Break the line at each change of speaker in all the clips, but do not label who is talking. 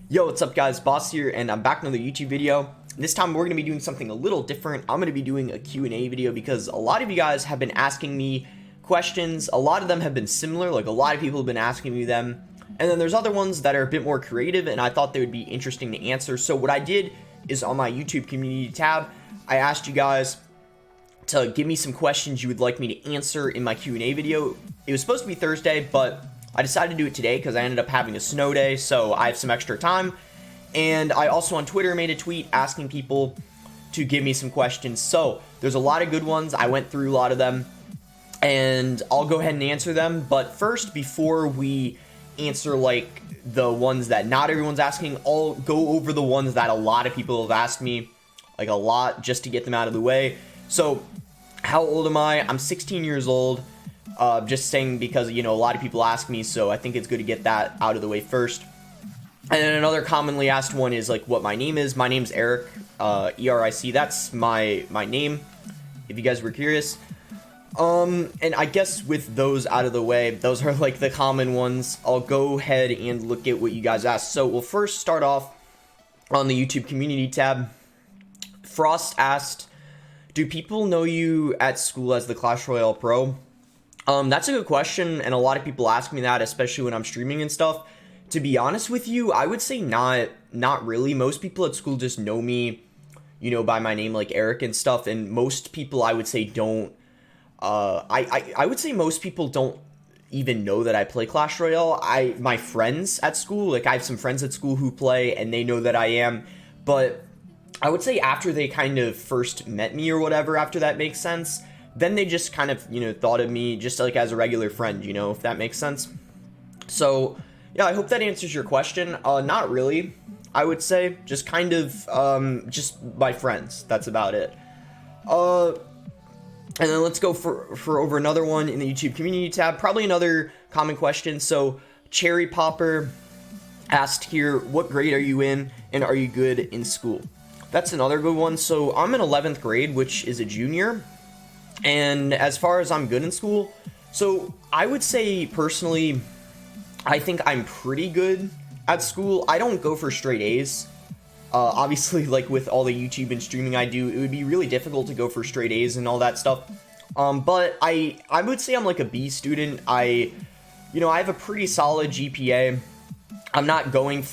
Yo, what's up guys, Boss here, and I'm back with another YouTube video. This time we're going to be doing something a little different. I'm going to be doing a Q&A video because a lot of you guys have been asking me questions. A lot of them have been similar, like a lot of people have been asking me them. And then there's other ones that are a bit more creative and I thought they would be interesting to answer. So what I did is on my YouTube community tab, I asked you guys to give me some questions you would like me to answer in my Q&A video. It was supposed to be Thursday, but I decided to do it today because I ended up having a snow day, so I have some extra time. And I also on Twitter made a tweet asking people to give me some questions. So there's a lot of good ones. I went through a lot of them, and I'll go ahead and answer them. But first, before we answer like the ones that not everyone's asking, I'll go over the ones that a lot of people have asked me, like a lot, just to get them out of the way. So how old am I? I'm 16 years old. Just saying because, you know, a lot of people ask me, so I think it's good to get that out of the way first. And then another commonly asked one is like what my name is. My name's Eric, E-R-I-C. That's my name, if you guys were curious. And I guess with those out of the way, those are like the common ones. I'll go ahead and look at what you guys asked. So we'll first start off on the YouTube community tab. Frost asked, do people know you at school as the Clash Royale Pro? That's a good question, and a lot of people ask me that, especially when I'm streaming and stuff. To be honest with you, I would say not really. Most people at school just know me, you know, by my name, like Eric and stuff, and most people I would say don't, I would say most people don't even know that I play Clash Royale. My friends at school, like I have some friends at school who play, and they know that I am, but I would say after they kind of first met me or whatever, after that makes sense, then they just kind of, you know, thought of me just like as a regular friend, you know, if that makes sense. So, yeah, I hope that answers your question. Not really, I would say. Just kind of, just my friends. That's about it. And then let's go for over another one in the YouTube community tab. Probably another common question. So, Cherry Popper asked here, what grade are you in, and are you good in school? That's another good one. So, I'm in 11th grade, which is a junior. And as far as I'm good in school, so I would say personally, I think I'm pretty good at school. I don't go for straight A's. Obviously, like with all the YouTube and streaming I do, it would be really difficult to go for straight A's and all that stuff. But I would say I'm like a B student. I have a pretty solid GPA. I'm not going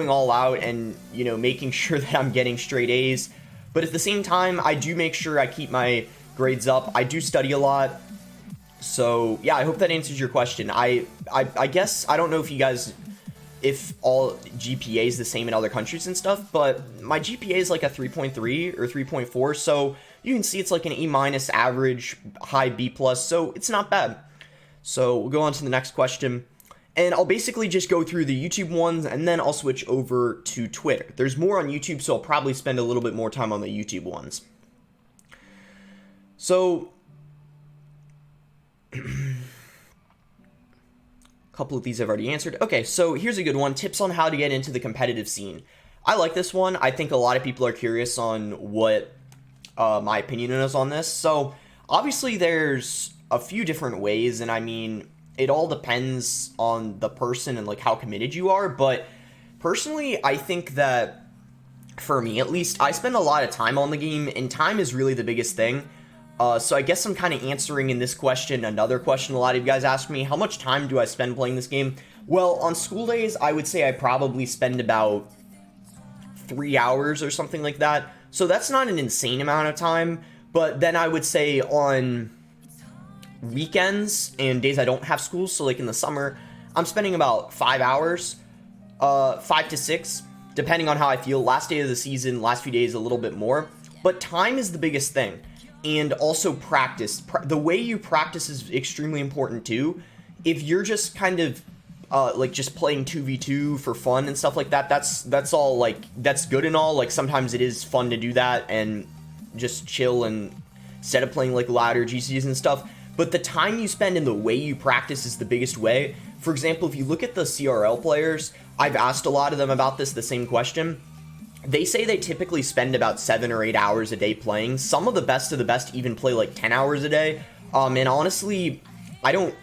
all out and, you know, making sure that I'm getting straight A's. But at the same time, I do make sure I keep my grades up. I do study a lot. So yeah, I hope that answers your question. I guess I don't know if all GPA is the same in other countries and stuff, but my GPA is like a 3.3 or 3.4, so you can see it's like an A- average, high B+, so it's not bad. So we'll go on to the next question, and I'll basically just go through the YouTube ones and then I'll switch over to Twitter. There's more on YouTube, so I'll probably spend a little bit more time on the YouTube ones. So, a couple of these I've already answered. Okay, so here's a good one. Tips on how to get into the competitive scene. I like this one. I think a lot of people are curious on what my opinion is on this. So, obviously there's a few different ways, and I mean, it all depends on the person and like how committed you are, but personally, I think that, for me at least, I spend a lot of time on the game, and time is really the biggest thing. So I guess I'm kind of answering in this question another question a lot of you guys asked me. How much time do I spend playing this game? Well, on school days, I would say I probably spend about 3 hours or something like that. So that's not an insane amount of time. But then I would say on weekends and days I don't have school, so like in the summer, I'm spending about 5 hours, 5 to 6, depending on how I feel. Last day of the season, last few days, a little bit more. But time is the biggest thing. And also practice. The way you practice is extremely important too. If you're just kind of like just playing 2v2 for fun and stuff like that, that's all, like, that's good and all. Like sometimes it is fun to do that and just chill and instead of playing like ladder GCs and stuff. But the time you spend and the way you practice is the biggest way. For example, if you look at the CRL players, I've asked a lot of them about this, the same question. They say they typically spend about 7 or 8 hours a day playing. Some of the best even play like 10 hours a day. And honestly, I don't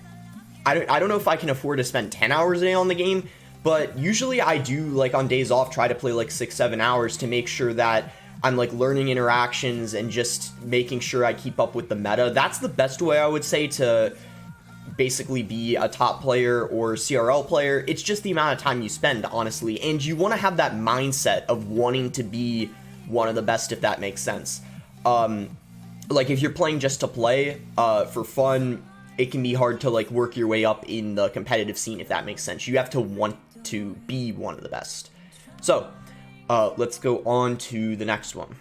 know if I can afford to spend 10 hours a day on the game, But usually I do, like, on days off, try to play like 6-7 hours to make sure that I'm like learning interactions and just making sure I keep up with the meta. That's the best way, I would say, to basically be a top player or CRL player. It's just the amount of time you spend, honestly, and you want to have that mindset of wanting to be one of the best, if that makes sense. Like, if you're playing just to play for fun, it can be hard to like work your way up in the competitive scene, if that makes sense. You have to want to be one of the best. So let's go on to the next one.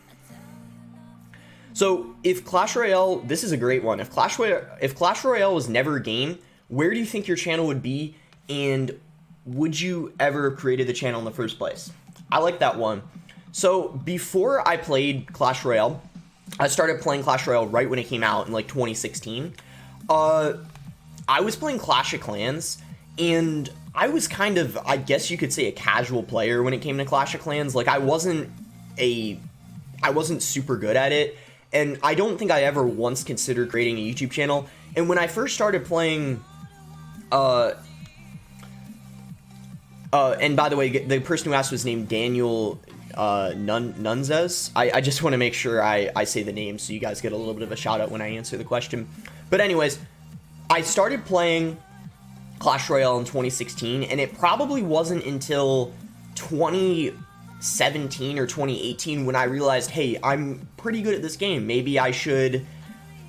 So if Clash Royale, this is a great one. If Clash Royale was never a game, where do you think your channel would be, and would you ever have created the channel in the first place? I like that one. So before I played Clash Royale, I started playing Clash Royale right when it came out in like 2016. I was playing Clash of Clans, and I was kind of, I guess you could say, a casual player when it came to Clash of Clans. Like, I wasn't super good at it, and I don't think I ever once considered creating a YouTube channel. And when I first started playing, and by the way, the person who asked was named Daniel Nunzes. I just want to make sure I say the name so you guys get a little bit of a shout out when I answer the question. But anyways, I started playing Clash Royale in 2016, and it probably wasn't until 2017 or 2018 when I realized, hey, I'm pretty good at this game. Maybe I should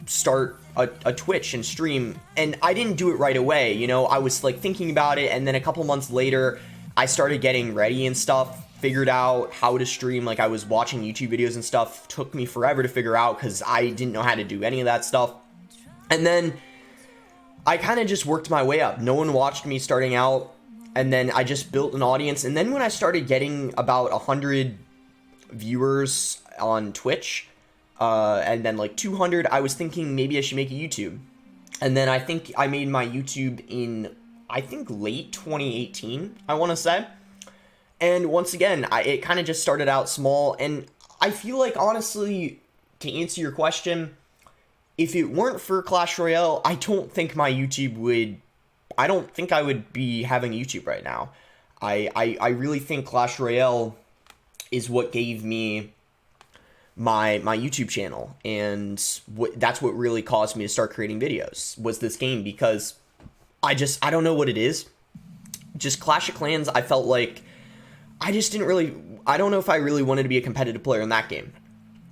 start a Twitch and stream. And I didn't do it right away, you know. I was like thinking about it, and then a couple months later, I started getting ready and stuff, figured out how to stream. Like, I was watching YouTube videos and stuff. Took me forever to figure out because I didn't know how to do any of that stuff. And then I kind of just worked my way up. No one watched me starting out, and then I just built an audience. And then when I started getting about 100 viewers on Twitch, and then like 200, I was thinking maybe I should make a YouTube. And then I think I made my YouTube in, I think, late 2018, I want to say. And once again, it kind of just started out small. And I feel like, honestly, to answer your question, if it weren't for Clash Royale, I don't think my YouTube would, I don't think I would be having YouTube right now. I really think Clash Royale is what gave me my YouTube channel, and that's what really caused me to start creating videos, was this game, because I don't know what it is. Just Clash of Clans, I felt like I just didn't really, I don't know if I really wanted to be a competitive player in that game.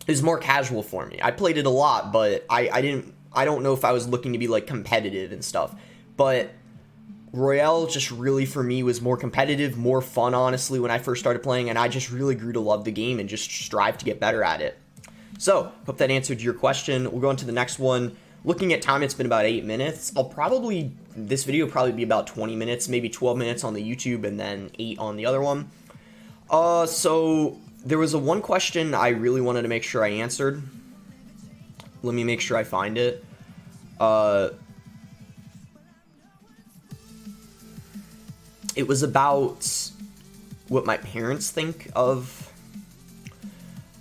It was more casual for me. I played it a lot, but I don't know if I was looking to be like competitive and stuff. But Royale just really, for me, was more competitive, more fun, honestly, when I first started playing, and I just really grew to love the game and just strive to get better at it. So, hope that answered your question. We'll go on to the next one. Looking at time, it's been about 8 minutes. This video will probably be about 20 minutes, maybe 12 minutes on the YouTube, and then 8 on the other one. So there was one question I really wanted to make sure I answered. Let me make sure I find it. It was about what my parents think of.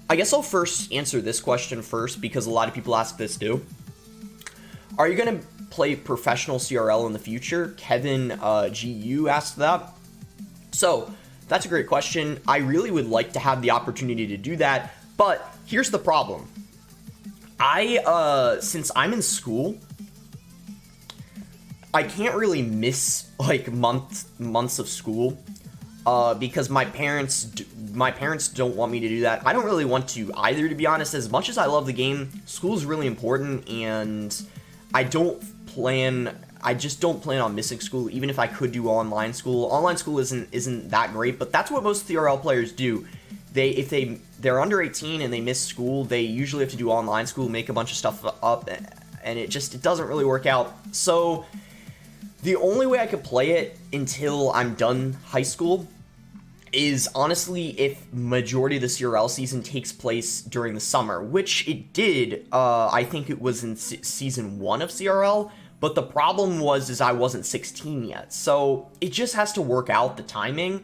I guess I'll first answer this question first, because a lot of people ask this too. Are you going to play professional CRL in the future? Kevin GU asked that. So that's a great question. I really would like to have the opportunity to do that, but here's the problem. Since I'm in school, I can't really miss like months of school, because my parents don't want me to do that. I don't really want to either, to be honest. As much as I love the game, school is really important, and I just don't plan on missing school, even if I could do online school. Online school isn't that great, but that's what most CRL players do. If they're under 18 and they miss school, they usually have to do online school, make a bunch of stuff up, and it doesn't really work out. So the only way I could play it until I'm done high school is, honestly, if majority of the CRL season takes place during the summer, which it did. I think it was in season 1 of CRL. But the problem is I wasn't 16 yet, so it just has to work out, the timing.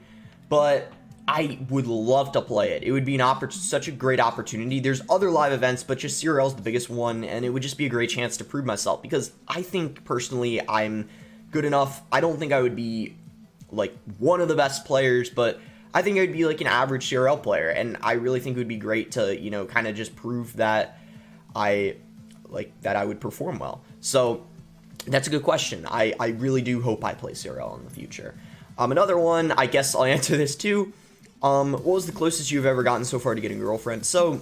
But I would love to play it. It would be such a great opportunity. There's other live events, but just CRL is the biggest one, and it would just be a great chance to prove myself, because I think personally I'm good enough. I don't think I would be like one of the best players, but I think I would be like an average CRL player, and I really think it would be great to, you know, kind of just prove that I would perform well. So that's a good question. I really do hope I play CRL in the future. Another one, I guess I'll answer this too. What was the closest you've ever gotten so far to getting a girlfriend? So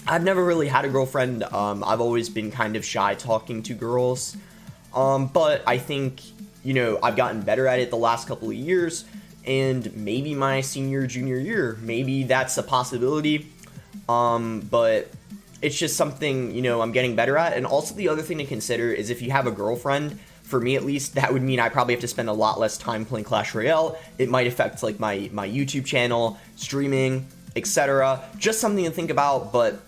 I've never really had a girlfriend. I've always been kind of shy talking to girls. But I think, you know, I've gotten better at it the last couple of years, and maybe my senior, junior year, maybe that's a possibility. But it's just something, you know, I'm getting better at. And also the other thing to consider is if you have a girlfriend, for me at least, that would mean I probably have to spend a lot less time playing Clash Royale. It might affect like my YouTube channel, streaming, etc. Just something to think about, but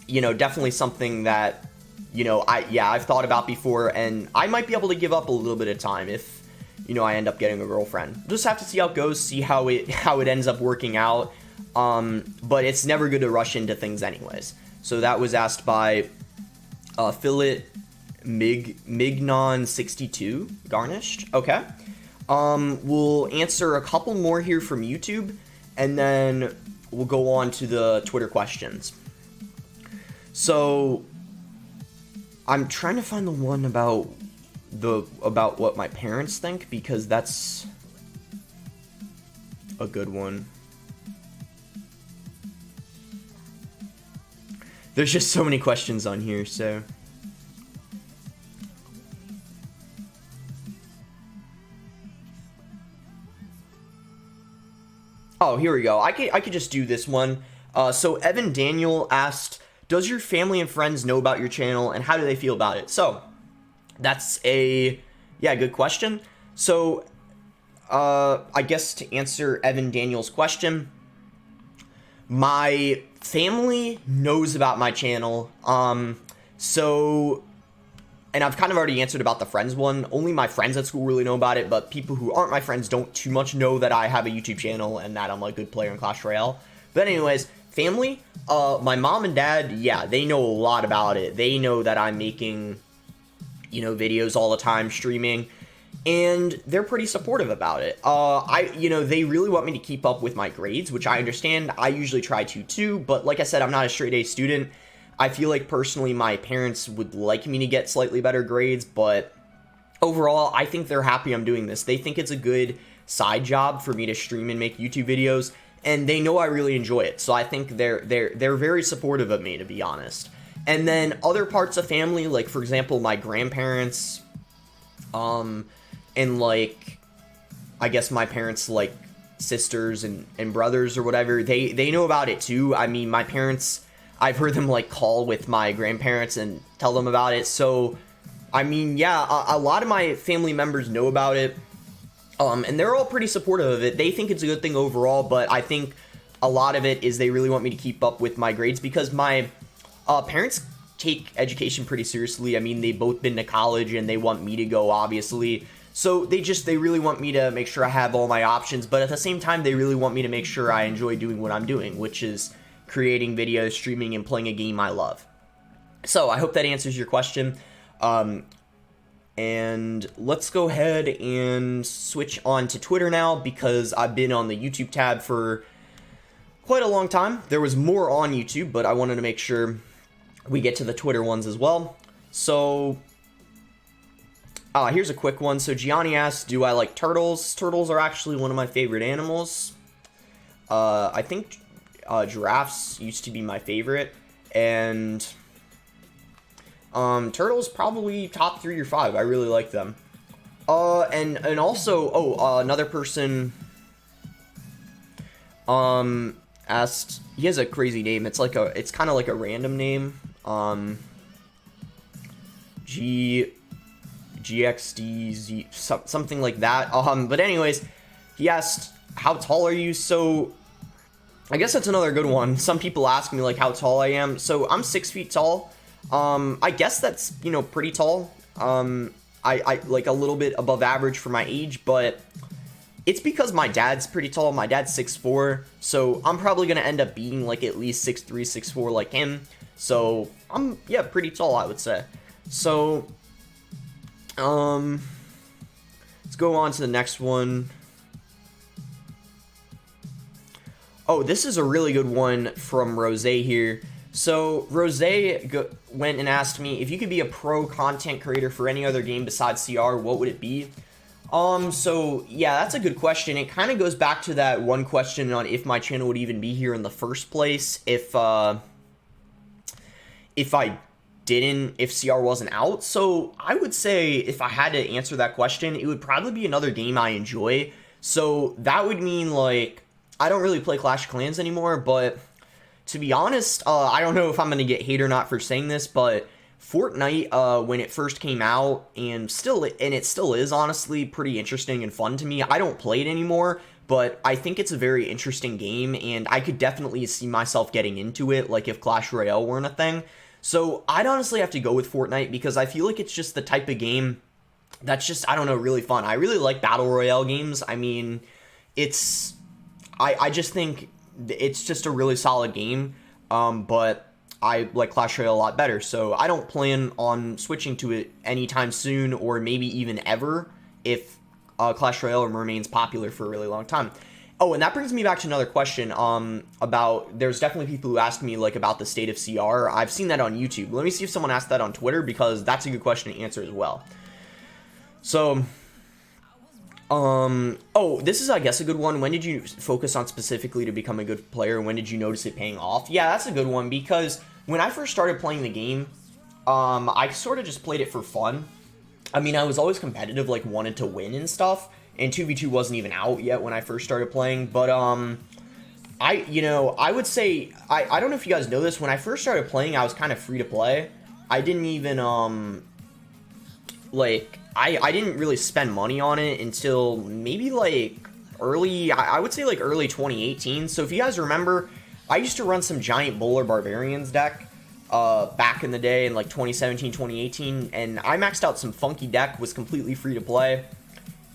you know, definitely something that, you know, I've thought about before, and I might be able to give up a little bit of time if, you know, I end up getting a girlfriend. Just have to see how it goes, see how it ends up working out. But it's never good to rush into things anyways. So that was asked by Philip Mignon62 Garnished. Okay. We'll answer a couple more here from YouTube, and then we'll go on to the Twitter questions. So I'm trying to find the one about what my parents think, because that's a good one. There's just so many questions on here, so. Oh, here we go. I could just do this one. So Evan Daniel asked, does your family and friends know about your channel, and how do they feel about it? So that's a good question. So I guess to answer Evan Daniel's question, my family knows about my channel. So, and I've kind of already answered about the friends one. Only my friends at school really know about it, but people who aren't my friends don't too much know that I have a YouTube channel and that I'm a good player in Clash Royale. But anyways, family, my mom and dad, yeah, they know a lot about it. They know that I'm making, you know, videos all the time, streaming, and they're pretty supportive about it. You know, they really want me to keep up with my grades, which I understand. I usually try to too, but like I said, I'm not a straight A student. I feel like personally my parents would like me to get slightly better grades, but overall, I think they're happy I'm doing this. They think it's a good side job for me to stream and make YouTube videos, and they know I really enjoy it. So I think they're very supportive of me, to be honest. And then other parts of family, like for example, my grandparents, and like, I guess my parents, like sisters and brothers or whatever, they know about it too. I mean, my parents, I've heard them like call with my grandparents and tell them about it. So, I mean, yeah, a lot of my family members know about it. And they're all pretty supportive of it. They think it's a good thing overall, but I think a lot of it is they really want me to keep up with my grades, because my parents take education pretty seriously. I mean, they've both been to college and they want me to go, obviously. So they really want me to make sure I have all my options, but at the same time, they really want me to make sure I enjoy doing what I'm doing, which is creating videos, streaming, and playing a game I love. So I hope that answers your question. And let's go ahead and switch on to Twitter now, because I've been on the YouTube tab for quite a long time. There was more on YouTube, but I wanted to make sure we get to the Twitter ones as well. So here's a quick one. So Gianni asks, do I like turtles? Turtles are actually one of my favorite animals. I think giraffes used to be my favorite, and turtles probably top 3 or 5. I really like them. And also, another person asked, he has a crazy name. It's kind of like a random name. GXDZ, something like that. But anyways, he asked, how tall are you? So I guess that's another good one. Some people ask me like how tall I am. So I'm 6 feet tall. I guess that's, you know, pretty tall. I like a little bit above average for my age, but it's because my dad's pretty tall. My dad's 6'4", so I'm probably gonna end up being like at least 6'3", 6'4" like him. So I'm, yeah, pretty tall, I would say. So let's go on to the next one. Oh, this is a really good one from Rose here. So Rose went and asked me, if you could be a pro content creator for any other game besides CR, what would it be? So yeah, that's a good question. It kind of goes back to that one question on if my channel would even be here in the first place if if CR wasn't out. So I would say if I had to answer that question, it would probably be another game I enjoy. So that would mean, like, I don't really play Clash of Clans anymore, but to be honest, I don't know if I'm going to get hate or not for saying this, but Fortnite, when it first came out, and it still is, honestly, pretty interesting and fun to me. I don't play it anymore, but I think it's a very interesting game, and I could definitely see myself getting into it, like if Clash Royale weren't a thing. So I'd honestly have to go with Fortnite, because I feel like it's just the type of game that's just, I don't know, really fun. I really like Battle Royale games. I mean, I just think it's just a really solid game, but I like Clash Royale a lot better, so I don't plan on switching to it anytime soon, or maybe even ever, if Clash Royale remains popular for a really long time. Oh, and that brings me back to another question, about, there's definitely people who ask me, like, about the state of CR. I've seen that on YouTube. Let me see if someone asked that on Twitter, because that's a good question to answer as well. So, oh, this is, I guess, a good one. When did you focus on specifically to become a good player? When did you notice it paying off? Yeah, that's a good one, because when I first started playing the game, I sort of just played it for fun. I mean, I was always competitive, like, wanted to win and stuff, and 2v2 wasn't even out yet when I first started playing, but, I would say, I don't know if you guys know this, when I first started playing, I was kind of free to play. I didn't even, I didn't really spend money on it until maybe, like, I would say, like, early 2018. So if you guys remember, I used to run some Giant Bowler Barbarians deck back in the day in, like, 2017, 2018, and I maxed out some funky deck, was completely free to play,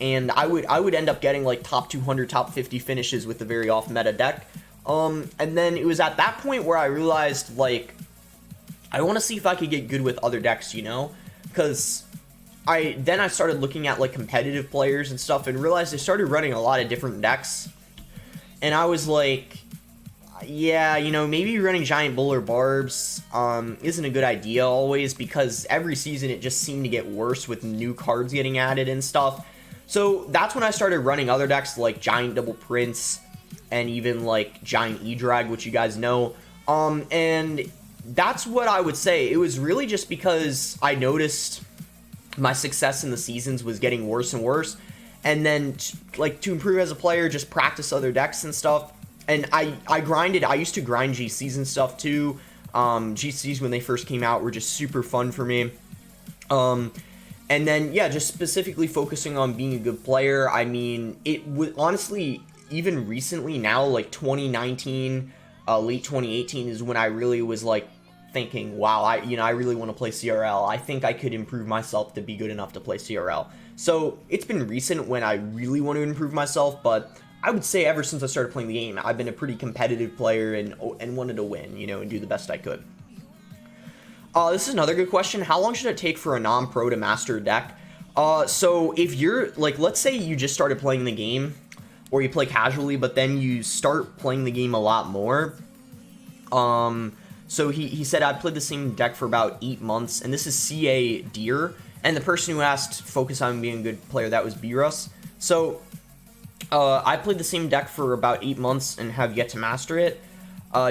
and I would end up getting, like, top 200, top 50 finishes with a very off-meta deck. And then it was at that point where I realized, like, I want to see if I could get good with other decks, you know? Because then I started looking at, like, competitive players and stuff, and realized they started running a lot of different decks, and I was like, yeah, you know, maybe running Giant Bowler Barbs isn't a good idea always, because every season it just seemed to get worse with new cards getting added and stuff. So that's when I started running other decks like Giant Double Prince and even like Giant E-Drag, which you guys know. And that's what I would say. It was really just because I noticed my success in the seasons was getting worse and worse. And then, like, to improve as a player, just practice other decks and stuff. And I grinded. I used to grind GCs and stuff too. GCs when they first came out were just super fun for me. And then, yeah, just specifically focusing on being a good player. I mean, it would honestly, even recently now, like 2019, late 2018 is when I really was like thinking, wow, I really want to play CRL. I think I could improve myself to be good enough to play CRL. So it's been recent when I really want to improve myself, but I would say ever since I started playing the game, I've been a pretty competitive player and wanted to win, you know, and do the best I could. This is another good question. How long should it take for a non-pro to master a deck? So if you're, like, let's say you just started playing the game, or you play casually, but then you start playing the game a lot more. So he said, I'd played the same deck for about 8 months, and this is CA Deer, and the person who asked focus on being a good player, that was B-Russ. So, I played the same deck for about 8 months and have yet to master it.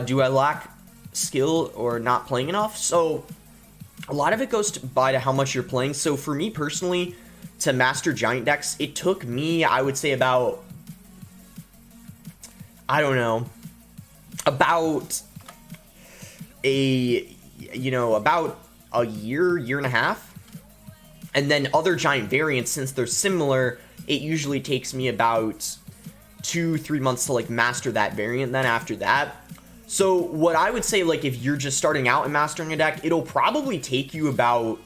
Do I lack skill or not playing enough? So, a lot of it goes by to how much you're playing. So, for me personally, to master giant decks, it took me, I would say, about, I don't know, about about a year and a half. And then other giant variants, since they're similar, it usually takes me about 2-3 months to, like, master that variant then after that. So what I would say, like, if you're just starting out and mastering a deck, it'll probably take you about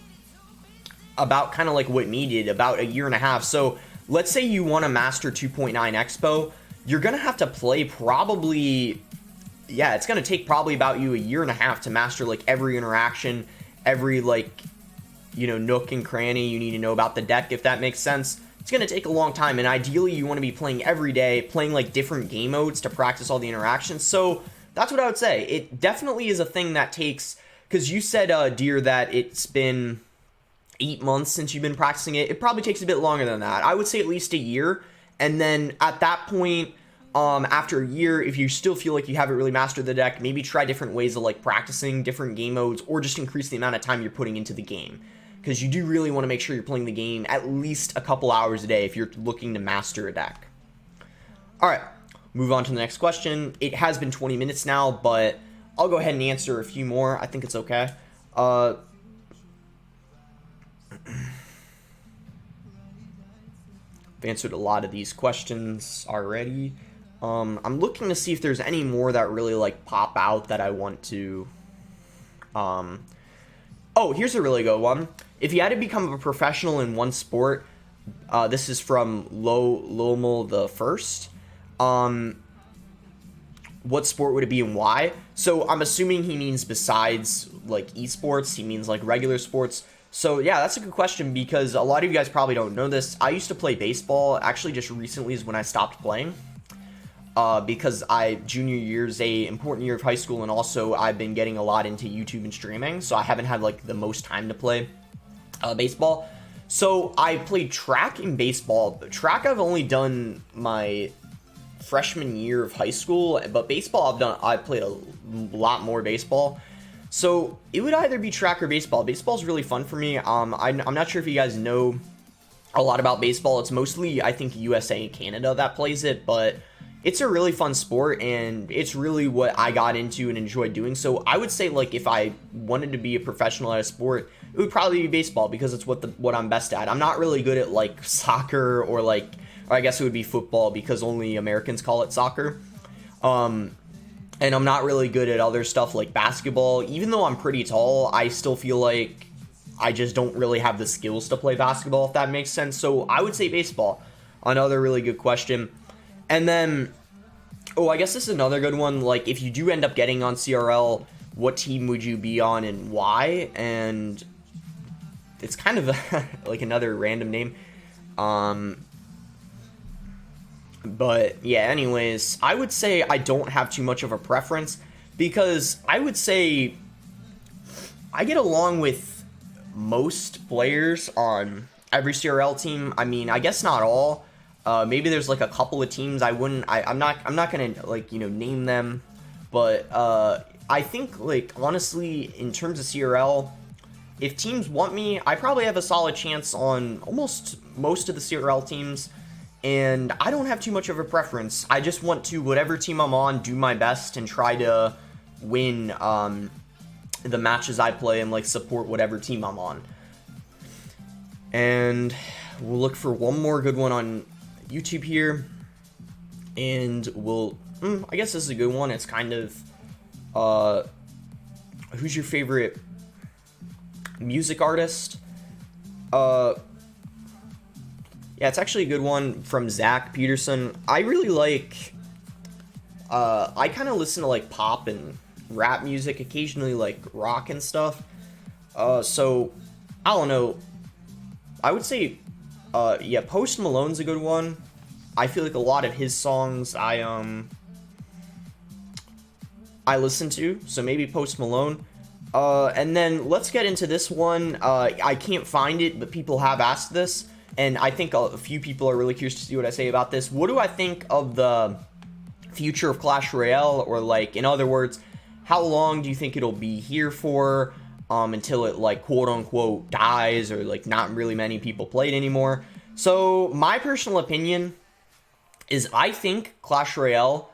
kind of like what me did, about a year and a half. So let's say you want to master 2.9 Expo, you're going to have to play probably, yeah, it's going to take probably about you a year and a half to master, like, every interaction, every, like, you know, nook and cranny you need to know about the deck, if that makes sense. it's going to take a long time, and ideally you want to be playing every day, playing like different game modes to practice all the interactions. So that's what I would say. It definitely is a thing that takes, because you said, Dear, that it's been 8 months since you've been practicing it. It probably takes a bit longer than that. I would say at least a year, and then at that point, after a year, if you still feel like you haven't really mastered the deck, maybe try different ways of like practicing different game modes, or just increase the amount of time you're putting into the game, because you do really want to make sure you're playing the game at least a couple hours a day if you're looking to master a deck. All right, move on to the next question. It has been 20 minutes now, but I'll go ahead and answer a few more. I think it's okay. I've answered a lot of these questions already. I'm looking to see if there's any more that really like pop out that I want to. Oh, here's a really good one. If you had to become a professional in one sport, this is from Lomel the First. What sport would it be and why? So I'm assuming he means besides like esports, he means like regular sports. So yeah, that's a good question, because a lot of you guys probably don't know this. I used to play baseball. Actually, just recently is when I stopped playing. Because junior year is a important year of high school, and also I've been getting a lot into YouTube and streaming, so I haven't had like the most time to play baseball. So I played track in baseball. Track I've only done my freshman year of high school, but baseball I played a lot more baseball. So it would either be track or baseball. Baseball's really fun for me. I'm not sure if you guys know a lot about baseball. It's mostly, I think, USA and Canada that plays it, but it's a really fun sport, and it's really what I got into and enjoyed doing. So I would say, like, if I wanted to be a professional at a sport, it would probably be baseball, because it's what I'm best at. I'm not really good at like soccer, or I guess it would be football, because only Americans call it soccer. And I'm not really good at other stuff like basketball. Even though I'm pretty tall, I still feel like I just don't really have the skills to play basketball, if that makes sense. So I would say baseball. Another really good question. And then, I guess this is another good one. Like, if you do end up getting on CRL, what team would you be on and why? And it's kind of like another random name. But yeah, anyways, I would say I don't have too much of a preference, because I would say I get along with most players on every CRL team. I mean, I guess not all. Maybe there's like a couple of teams I'm not gonna like, name them, but I think, like, honestly, in terms of CRL, if teams want me, I probably have a solid chance on almost most of the CRL teams, and I don't have too much of a preference. I just want to, whatever team I'm on, do my best and try to win the matches I play, and like support whatever team I'm on. And we'll look for one more good one on YouTube here, and I guess this is a good one. It's kind of who's your favorite music artist? Yeah, it's actually a good one from Zach Peterson. I really like I kind of listen to like pop and rap music, occasionally like rock and stuff. So I don't know, I would say yeah, Post Malone's a good one. I feel like a lot of his songs I listen to, so maybe Post Malone. And then let's get into this one. I can't find it, but people have asked this, and I think a few people are really curious to see what I say about this. What do I think of the future of Clash Royale? Or, like, in other words, how long do you think it'll be here for? Until it, like, quote-unquote dies, or, like, not really many people play it anymore. So, my personal opinion is I think Clash Royale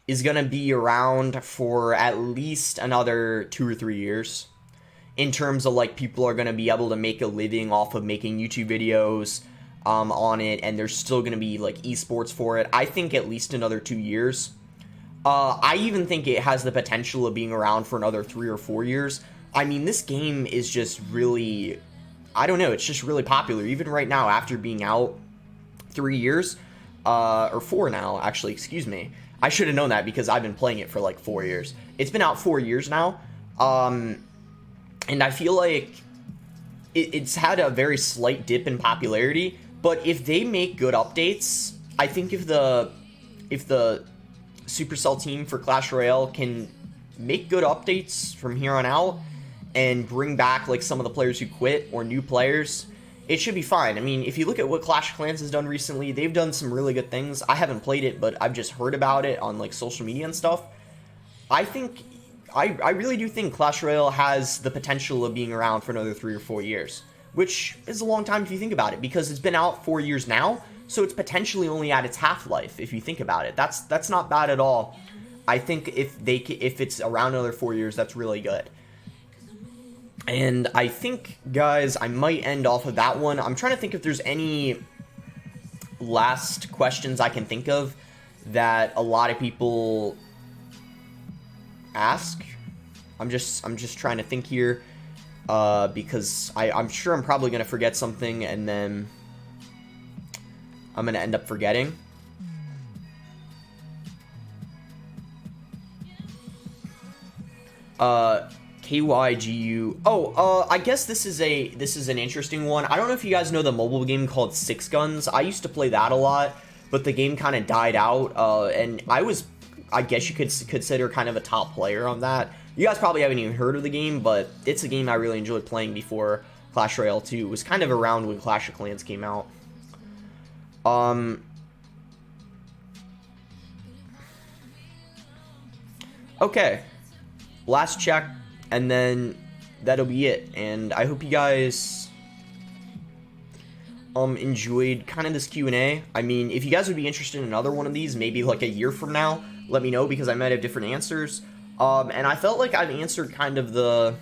is going to be around for at least another 2 or 3 years. In terms of, like, people are going to be able to make a living off of making YouTube videos on it, and there's still going to be, like, esports for it. I think at least another 2 years. I even think it has the potential of being around for another 3 or 4 years. I mean, this game is just really, I don't know, it's just really popular. Even right now, after being out 3 years, or 4 now, actually, excuse me. I should have known that because I've been playing it for like 4 years. It's been out 4 years now, and I feel like it's had a very slight dip in popularity, But if they make good updates, I think if the Supercell team for Clash Royale can make good updates from here on out and bring back like some of the players who quit or new players, it should be fine. I mean, if you look at what Clash of Clans has done recently, they've done some really good things. I haven't played it, but I've just heard about it on like social media and stuff. I really do think Clash Royale has the potential of being around for another 3 or 4 years, which is a long time if you think about it, because it's been out 4 years now, so it's potentially only at its half-life if you think about it. That's not bad at all. I think if it's around another 4 years, that's really good. And I think, guys, I might end off of that one. I'm trying to think if there's any last questions I can think of that a lot of people ask. I'm just trying to think here, because I'm sure I'm probably gonna forget something, and then I'm gonna end up forgetting. KYGU. I guess this is an interesting one. I don't know if you guys know the mobile game called Six Guns. I used to play that a lot, but the game kind of died out, and I guess you could consider kind of a top player on that. You guys probably haven't even heard of the game, but it's a game I really enjoyed playing before Clash Royale 2. It was kind of around when Clash of Clans came out. Okay. Last check, and then that'll be it. And I hope you guys enjoyed kind of this Q&A. I mean, if you guys would be interested in another one of these, maybe like a year from now, let me know, because I might have different answers. And I felt like I've answered kind of the...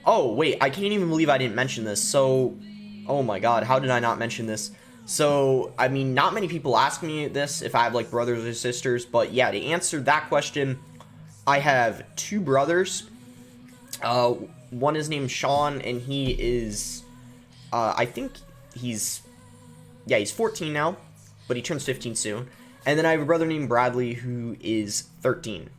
Oh, wait, I can't even believe I didn't mention this. So, oh my god, how did I not mention this? So, I mean, not many people ask me this, if I have, like, brothers or sisters, but yeah, to answer that question, I have 2 brothers. One is named Sean, and he is, I think he's 14 now, but he turns 15 soon. And then I have a brother named Bradley, who is 13.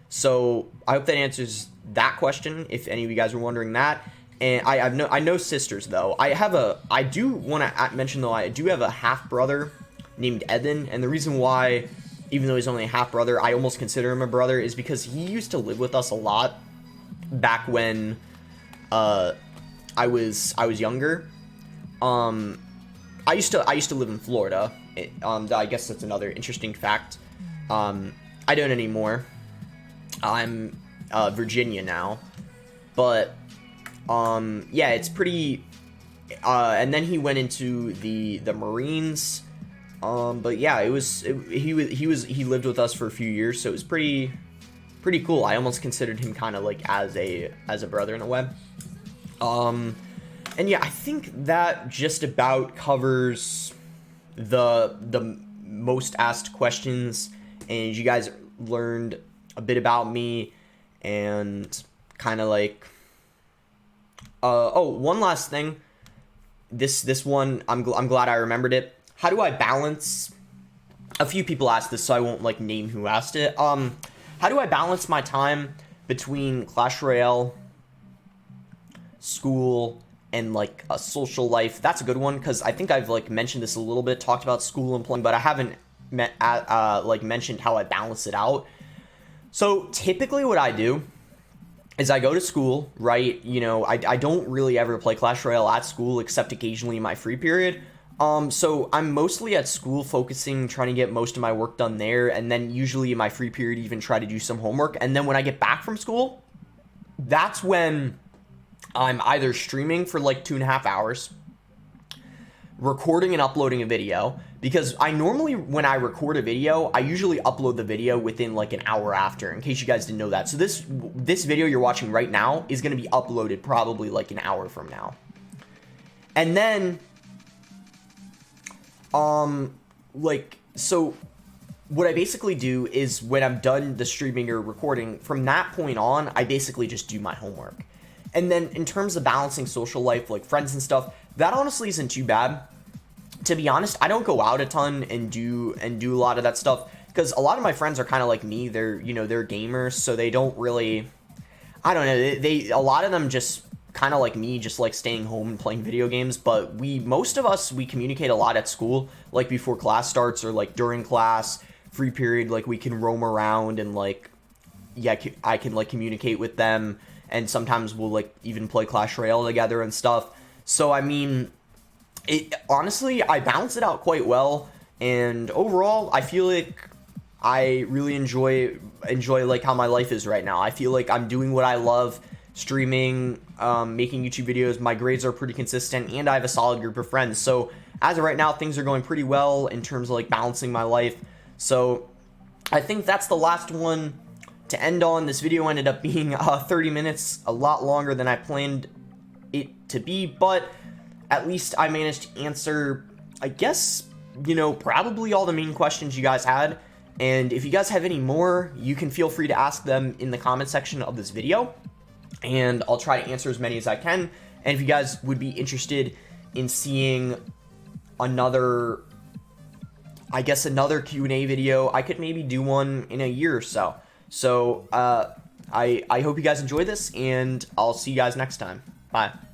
So, I hope that answers that question, if any of you guys were wondering that. And I know sisters, though. I do want to mention, though, I do have a half-brother named Evan, and the reason why, even though he's only a half-brother, I almost consider him a brother, is because he used to live with us a lot back when I was younger. I used to live in Florida. I guess that's another interesting fact. I don't anymore. I'm Virginia now, but yeah, it's pretty. And then he went into the Marines. But yeah, he lived with us for a few years, so it was pretty cool. I almost considered him kind of like as a brother in a way. And yeah, I think that just about covers the most asked questions, and you guys learned a bit about me, and kind of like one last thing. This one, I'm glad I remembered it. How do I balance? A few people asked this, so I won't like name who asked it. How do I balance my time between Clash Royale, school, and like a social life? That's a good one, because I think I've like mentioned this a little bit, talked about school and playing, but I haven't mentioned how I balance it out. So typically what I do is I go to school, right? You know, I don't really ever play Clash Royale at school, except occasionally in my free period. So I'm mostly at school focusing, trying to get most of my work done there, and then usually in my free period even try to do some homework. And then when I get back from school, that's when I'm either streaming for like 2.5 hours, recording and uploading a video, because I normally, when I record a video, I usually upload the video within like an hour after, in case you guys didn't know that. So this video you're watching right now is going to be uploaded probably like an hour from now. And then so what I basically do is when I'm done the streaming or recording, from that point on, I basically just do my homework. And then in terms of balancing social life, like friends and stuff, that honestly isn't too bad. To be honest, I don't go out a ton and do a lot of that stuff, because a lot of my friends are kind of like me. They're gamers, so they don't really, I don't know, a lot of them just kind of like me, just like staying home and playing video games, but most of us, we communicate a lot at school, like before class starts or like during class, free period, like we can roam around and like, yeah, I can like communicate with them, and sometimes we'll like even play Clash Royale together and stuff. So I mean, honestly, I balance it out quite well, and overall, I feel like I really enjoy like how my life is right now. I feel like I'm doing what I love, streaming, making YouTube videos. My grades are pretty consistent, and I have a solid group of friends. So as of right now, things are going pretty well in terms of like balancing my life. So I think that's the last one to end on. This video ended up being 30 minutes, a lot longer than I planned it to be, but at least I managed to answer, I guess, you know, probably all the main questions you guys had. And if you guys have any more, you can feel free to ask them in the comment section of this video, and I'll try to answer as many as I can. And if you guys would be interested in seeing another, I guess, another Q&A video, I could maybe do one in a year or so. So I hope you guys enjoy this, and I'll see you guys next time. Bye.